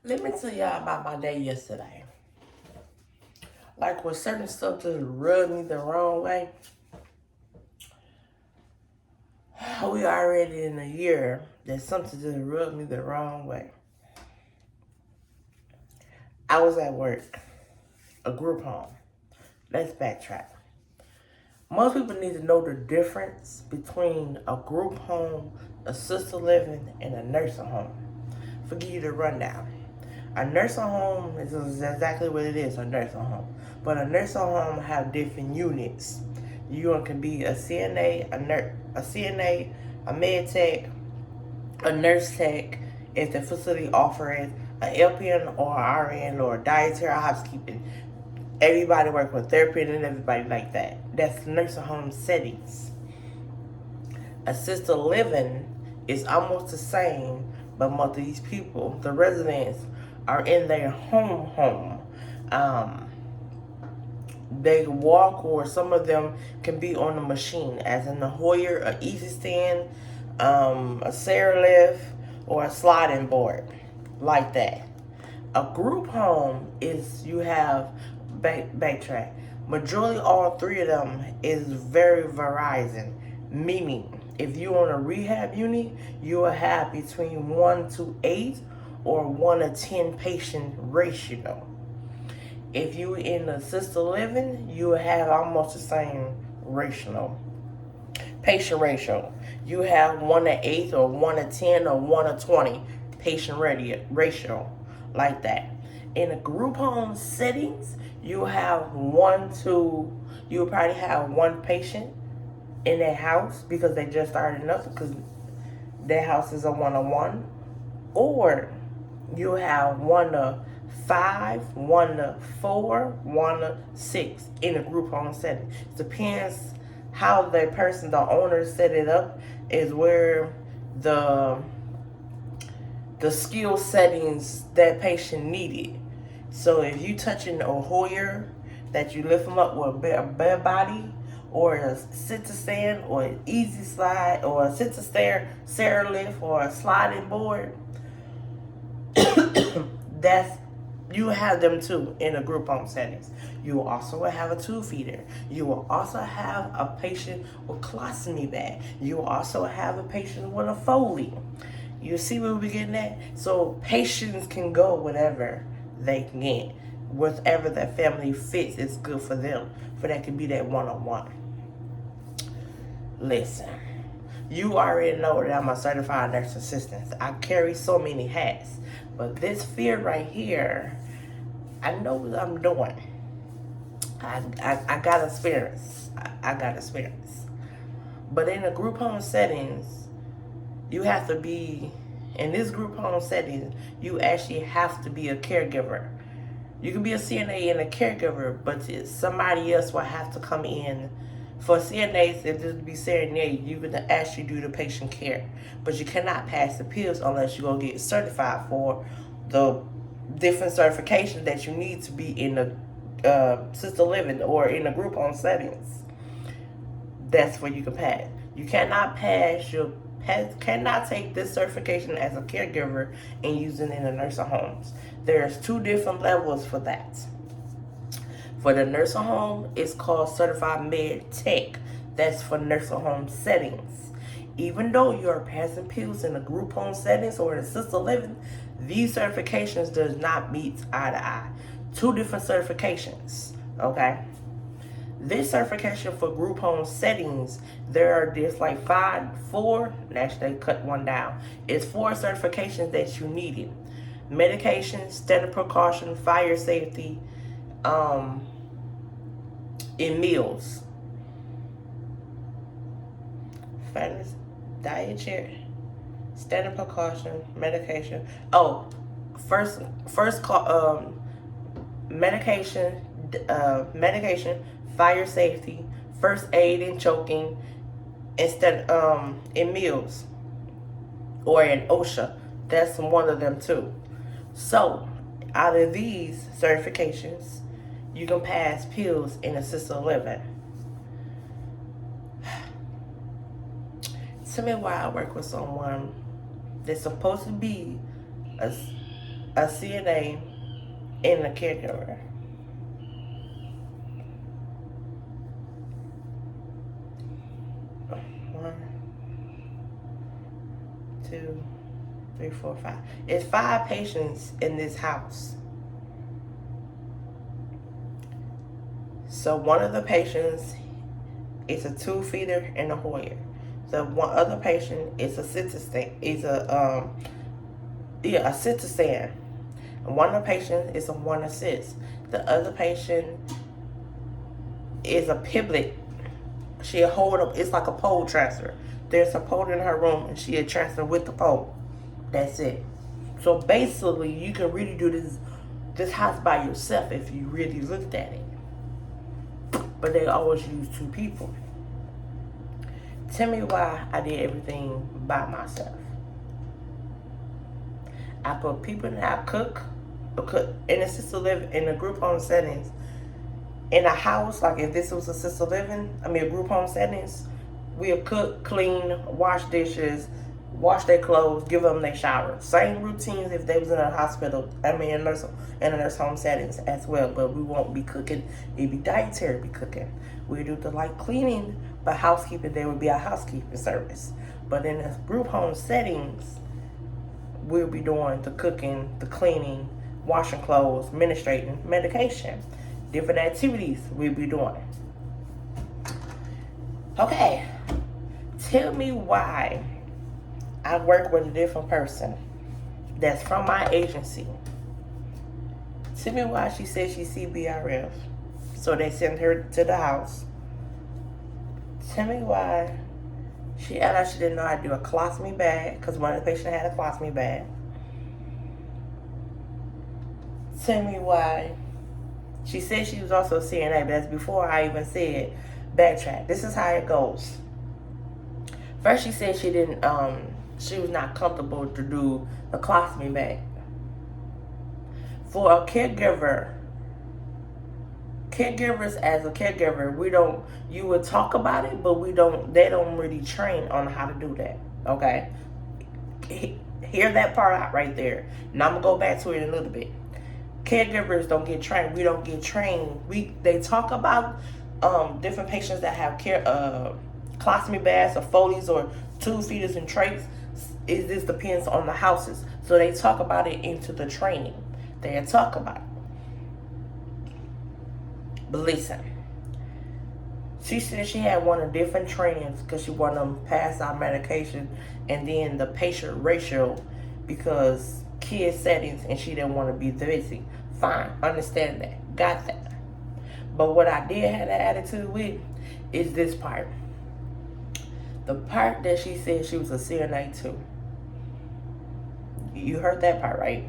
Let me tell y'all about my day yesterday. Like when certain stuff just rubbed me the wrong way, we already in a year that something just rubbed me the wrong way. I was at work, a group home. Let's backtrack. Most people need to know the difference between a group home, assisted living, and a nursing home. Forgive you the rundown. A nursing home is exactly what it is, a nursing home. But a nursing home have different units. You can be a CNA, a med tech, a nurse tech, if the facility offers an LPN or an RN or a dietary housekeeping. Everybody work with therapy and everybody like that. That's nursing home settings. Assisted living is almost the same, but most of these people, the residents, are in their home. Um, they walk, or some of them can be on a machine, as in the Hoyer, a easy stand, a stair lift, or a sliding board, like that. A group home is you have backtrack. Majority all three of them is very Verizon, meaning if you on a rehab unit, you will have between 1 to 8 or 1 to 10 patient ratio. If you in assisted living, you will have almost the same ratio. Patient ratio. You have 1 to 8 or 1 to 10 or 1 to 20 patient ratio, like that. In a group home settings, you have you probably have one patient in their house because they just started enough because their house is a 1-on-1, or you have 1 to 5, 1 to 4, 1 to 6 in a group home setting. It depends how the owner set it up, is where the skill settings that patient needed. So if you touching a Hoyer, that you lift them up with a bare body, or a sit to stand, or an easy slide, or a sit to stair lift, or a sliding board, that's you have them too in a group home settings. You will also have a tube feeder. You will also have a patient with colostomy bag. You will also have a patient with a Foley. You see where we're getting at? So patients can go whatever they can get. Whatever that family fits is good for them. For that could be that 1-on-1. Listen, you already know that I'm a certified nurse assistant. I carry so many hats. But this field right here, I know what I'm doing. I got experience. I got experience. But in a group home settings, you have to be, in this group home setting, you actually have to be a caregiver. You can be a CNA and a caregiver, but somebody else will have to come in. For CNAs, if this be CNA, you can actually do the patient care. But you cannot pass the pills unless you go get certified for the different certifications that you need to be in the assisted living or in the group home settings. That's where you can pass. You cannot take this certification as a caregiver and use it in the nursing homes. There's 2 different levels for that. For the nursing home, it's called Certified Med Tech. That's for nursing home settings. Even though you are passing pills in the group home settings or in assisted living, these certifications does not meet eye to eye. 2 different certifications, okay? This certification for group home settings, there's like four, actually they cut one down. It's 4 certifications that you needed. Medication, standard precaution, fire safety, in meals. Fairness, dietary, standard precaution, medication. Oh, first call, medication, medication, fire safety, first aid and choking, instead in meals, or in OSHA. That's one of them too. So, out of these certifications, you can pass pills in assisted living. Tell me why I work with someone that's supposed to be a a CNA, and a caregiver. One, two, three, four, five. It's 5 patients in this house. So one of the patients is a 2-feeder and a Hoyer. The one other patient is a sit-to-stand. A sit-to-stand. One of the patients is a 1-assist. The other patient is a pivot. She'll hold up. It's like a pole transfer. There's a pole in her room, and she'll transfer with the pole. That's it. So basically, you can really do this house by yourself if you really looked at it. But they always use 2 people. Tell me why I did everything by myself. I put people in. I cook in assisted living, in a group home settings. In a house, like if this was assisted living, a group home settings, we'll cook, clean, wash dishes, wash their clothes, give them their shower. Same routines if they was in a hospital, in a nurse home settings as well. But we won't be cooking. It'd be dietary be cooking. We do the light cleaning, but housekeeping, there would be a housekeeping service. But in the group home settings, we'll be doing the cooking, the cleaning, washing clothes, administrating medication. Different activities we'll be doing. Okay, tell me why I work with a different person that's from my agency. Tell me why she said she CBRF. So they sent her to the house. Tell me why she didn't know how to do a colostomy bag, because one of the patients had a colostomy bag. Tell me why she said she was also a CNA, but that's before I even said backtrack. This is how it goes. First, she said she was not comfortable to do a colostomy bag. For a caregiver, as a caregiver, you would talk about it, but they don't really train on how to do that. Okay? Hear that part out right there. Now I'm gonna go back to it in a little bit. Caregivers don't get trained. We don't get trained. They talk about different patients that have colostomy bags or Foley's or 2 feeders and trachs. This depends on the houses. So they talk about it into the training. They talk about it. But listen, she said she had one of different trainings because she wanted them pass out medication and then the patient ratio because kid settings and she didn't want to be busy. Fine, understand that, got that. But what I did have an attitude with is this part. The part that she said she was a CNA too. You heard that part, right?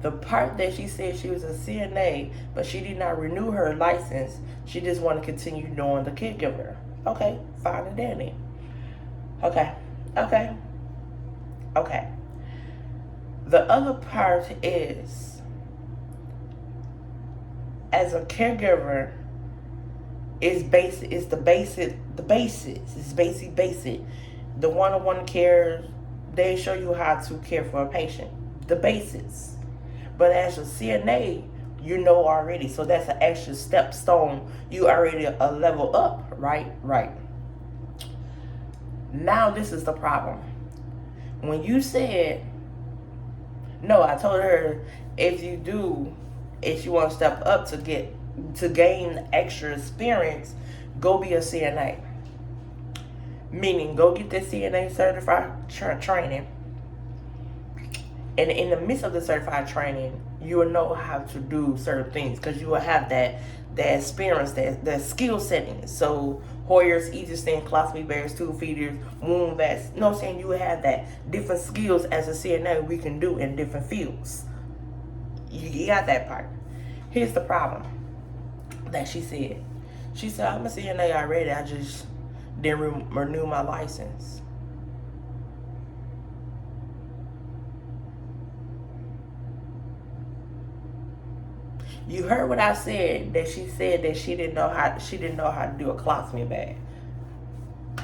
The part that she said she was a CNA, but she did not renew her license. She just wanted to continue doing the caregiver. Okay, fine and dandy. Okay. The other part is, as a caregiver, it's the basics. It's basic. The one-on-one care, they show you how to care for a patient. The basics. But as a CNA, you know already. So that's an extra stepstone. You already a level up, right? Right. Now this is the problem. When you said, no, I told her if you want to step up to gain extra experience, go be a CNA. Meaning, go get the CNA certified training. And in the midst of the certified training, you will know how to do certain things because you will have that experience, that skill setting. So Hoyers, easy stand, colostomy bags, 2 feeders, wound vacs. You know what I'm saying? You will have that different skills as a CNA we can do in different fields. You got that part. Here's the problem that she said. She said, I'm a CNA already. I just didn't renew my license. You heard what I said, that she said that she didn't know how to do a colostomy bag.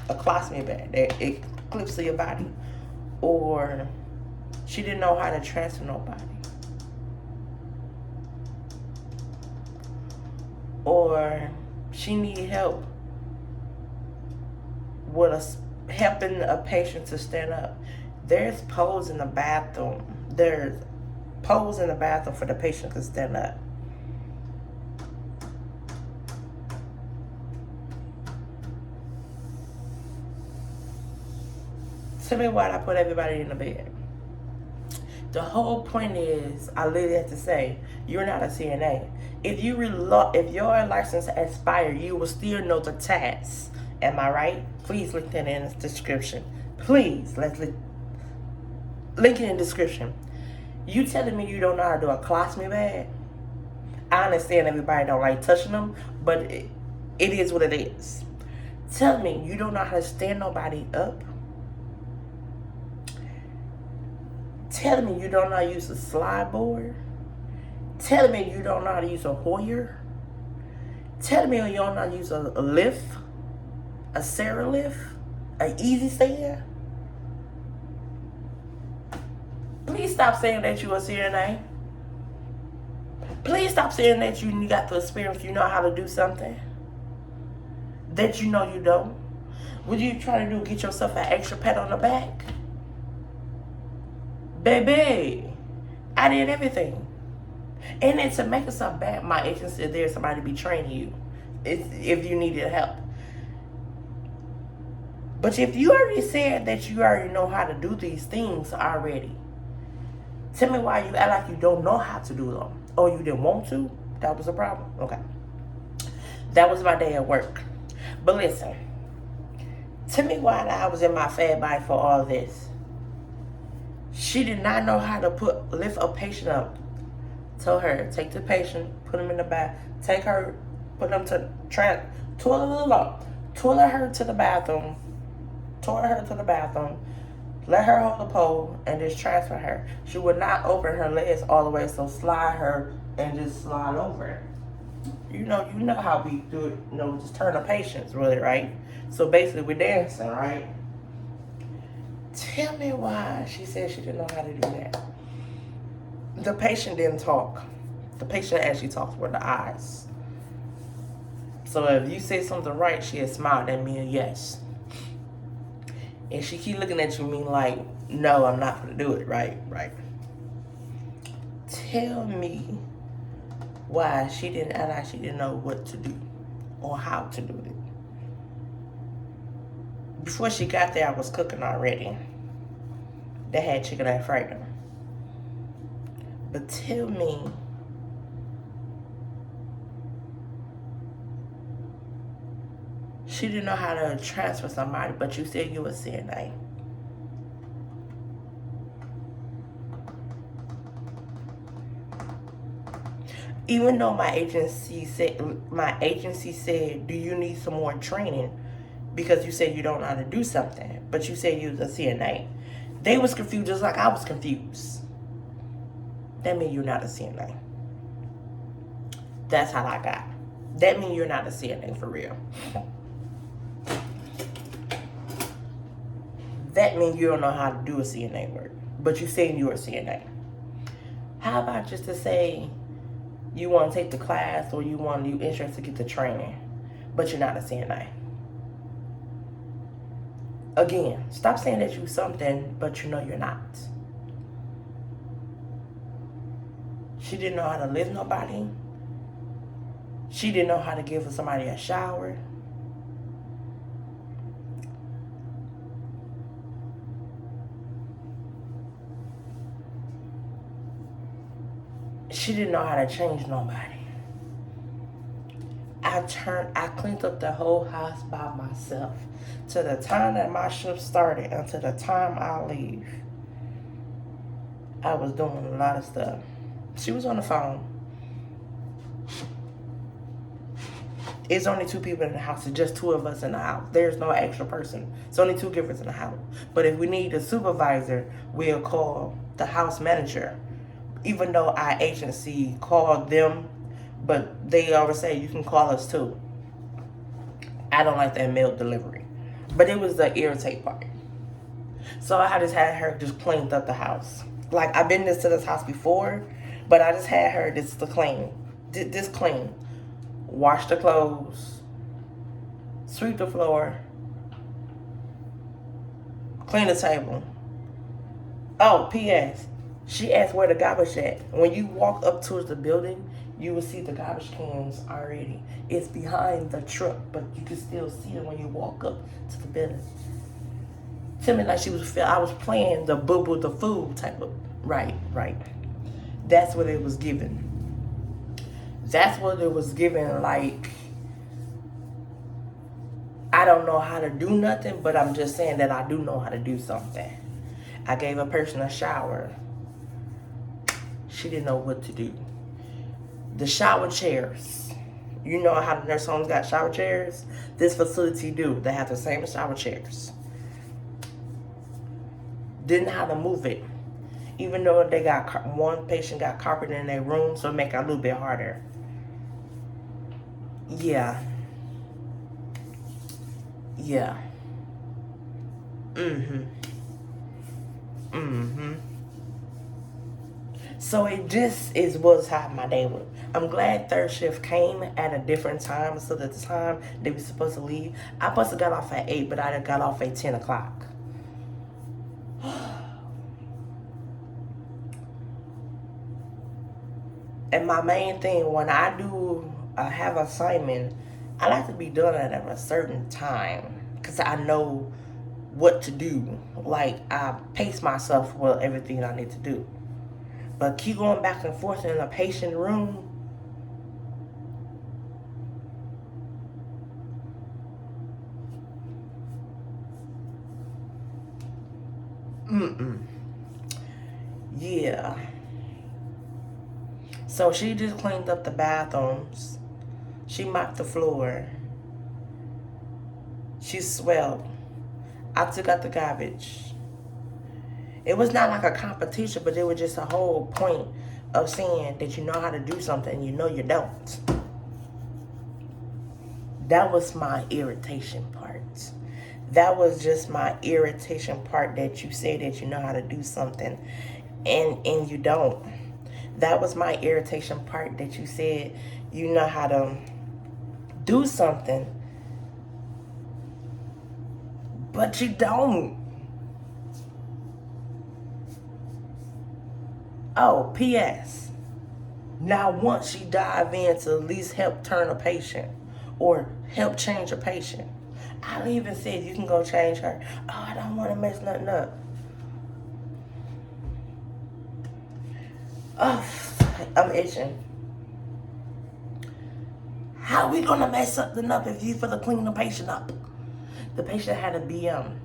A colostomy bag that it clips to your body. Or she didn't know how to transfer nobody. or she need help with helping a patient to stand up. There's poles in the bathroom. There's poles in the bathroom for the patient to stand up. Tell me why I put everybody in the bed. The whole point is, I literally have to say, you're not a CNA. If your license expired, you will still know the task. Am I right? Please link that in the description. Please, let's link it in the description. You telling me you don't know how to do a colostomy bag? I understand everybody don't like touching them, but it is what it is. Tell me you don't know how to stand nobody up? Tell me you don't know how to use a slide board? Tell me you don't know how to use a Hoyer? Tell me you don't know how to use a lift? A Sarah lift? An easy stand? Please stop saying that you a CNA. Please stop saying that you got the experience, you know how to do something that you know you don't. What you trying to do, get yourself an extra pat on the back? Baby, I did everything. And then to make it so bad, my agency is there, somebody to be training you if you needed help. But if you already said that you already know how to do these things already, tell me why you act like you don't know how to do them. Or you didn't want to? That was a problem. Okay. That was my day at work. But listen, tell me why I was in my fad body for all this. She did not know how to lift a patient up. Tell her, take the patient, put him in the bath, take her, put him to toilet her to the bathroom, let her hold the pole, and just transfer her. She would not open her legs all the way, so slide her and just slide over. You know how we do it, just turn the patients, really, right? So basically, we're dancing, right? Tell me why she said she didn't know how to do that. The patient didn't talk. The patient actually talked with the eyes. So if you say something right, she'll smile at me and yes. And she keep looking at you mean like, no, I'm not going to do it. Right. Tell me why she didn't act like she didn't know what to do or how to do it. Before she got there, I was cooking already. They had chicken Alfredo. But tell me, she didn't know how to transfer somebody, but you said you were CNA. Even though my agency said, do you need some more training? Because you said you don't know how to do something, but you said you was a CNA. They was confused just like I was confused. That means you're not a CNA. That's how I got. That means you're not a CNA for real. That means you don't know how to do a CNA work, but you saying you're a CNA. How about just to say you want to take the class or you interested to get the training, but you're not a CNA? Again, stop saying that you're something, but you know you're not. She didn't know how to lift nobody. She didn't know how to give somebody a shower. She didn't know how to change nobody. I cleaned up the whole house by myself. To the time that my shift started until the time I leave, I was doing a lot of stuff. She was on the phone. It's only 2 people in the house. It's just 2 of us in the house. There's no extra person. It's only 2 givers in the house. But if we need a supervisor, we'll call the house manager. Even though our agency called them, but they always say you can call us too. I don't like that mail delivery. But it was the irritate part. So I just had her just cleaned up the house. Like, I've been to this house before, but I just had her this clean. wash the clothes, sweep the floor, clean the table. Oh, P.S. She asked where the garbage at. When you walk up towards the building, you will see the garbage cans already. It's behind the truck, but you can still see it when you walk up to the building. Tell me like I was playing the boo boo the fool type of. Right. That's what it was given. That's what it was given. Like, I don't know how to do nothing, but I'm just saying that I do know how to do something. I gave a person a shower. She didn't know what to do. The shower chairs. You know how the nurse homes got shower chairs? This facility do. They have the same shower chairs. Didn't know how to move it. Even though they got one patient got carpet in their room, so it make it a little bit harder. Yeah. So it just was how my day was. I'm glad third shift came at a different time, so that the time they were supposed to leave, I must have got off at 8, but I got off at 10 o'clock. And my main thing, when I do have assignment, I like to be done at a certain time, because I know what to do. Like, I pace myself with everything I need to do. But keep going back and forth in a patient room. Yeah. So she just cleaned up the bathrooms. She mopped the floor. She swept. I took out the garbage. It was not like a competition, but it was just a whole point of saying that you know how to do something and you know you don't. That was my irritation part. That was just my irritation part, that you say that you know how to do something and you don't. That was my irritation part, that you said you know how to do something, but you don't. Oh, P.S. Now, once she dive in to at least help turn a patient or help change a patient, I even said you can go change her. Oh, I don't want to mess nothing up. Oh, I'm itching. How are we gonna mess something up if you for the clean the patient up? The patient had a BM.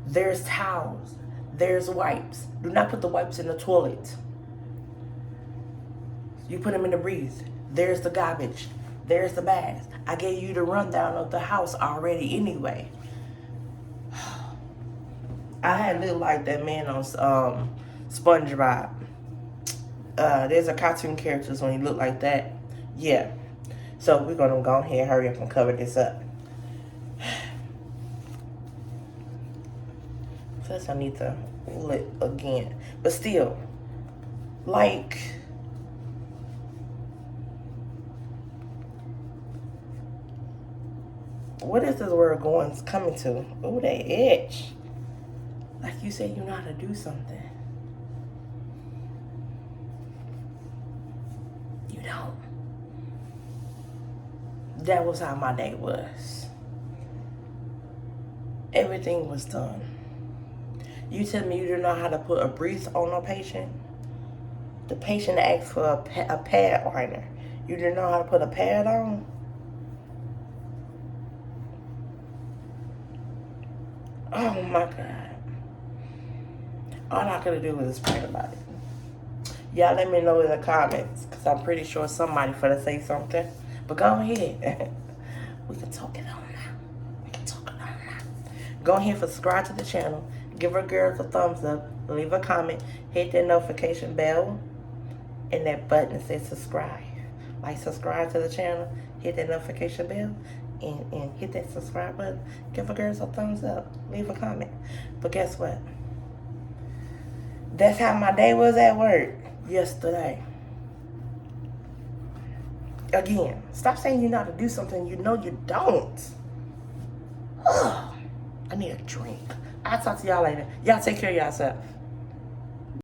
There's towels. There's wipes. Do not put the wipes in the toilet. You put them in the breeze. There's the garbage. There's the bags. I gave you the rundown of the house already anyway. I had looked like that man on SpongeBob. There's a cartoon characters when he look like that. Yeah. So we're gonna go ahead, hurry up and cover this up. Plus I need to lit again. But still, like, what is this word coming to? Oh, that itch. Like you said, you know how to do something. You don't. That was how my day was. Everything was done. You tell me you don't know how to put a breathe on a patient? The patient asked for a pad liner. You didn't know how to put a pad on? Oh my God. All I could do was pray about it. Y'all let me know in the comments, because I'm pretty sure somebody finna say something. But go ahead. We can talk it on now. Go ahead and subscribe to the channel. Give our girls a thumbs up. Leave a comment. Hit that notification bell. And that button that says subscribe. Like, subscribe to the channel. Hit that notification bell. And hit that subscribe button. Give our girls a thumbs up. Leave a comment. But guess what? That's how my day was at work yesterday. Again, stop saying you know how to do something you know you don't. Ugh, I need a drink. I'll talk to y'all later. Y'all take care of yourself.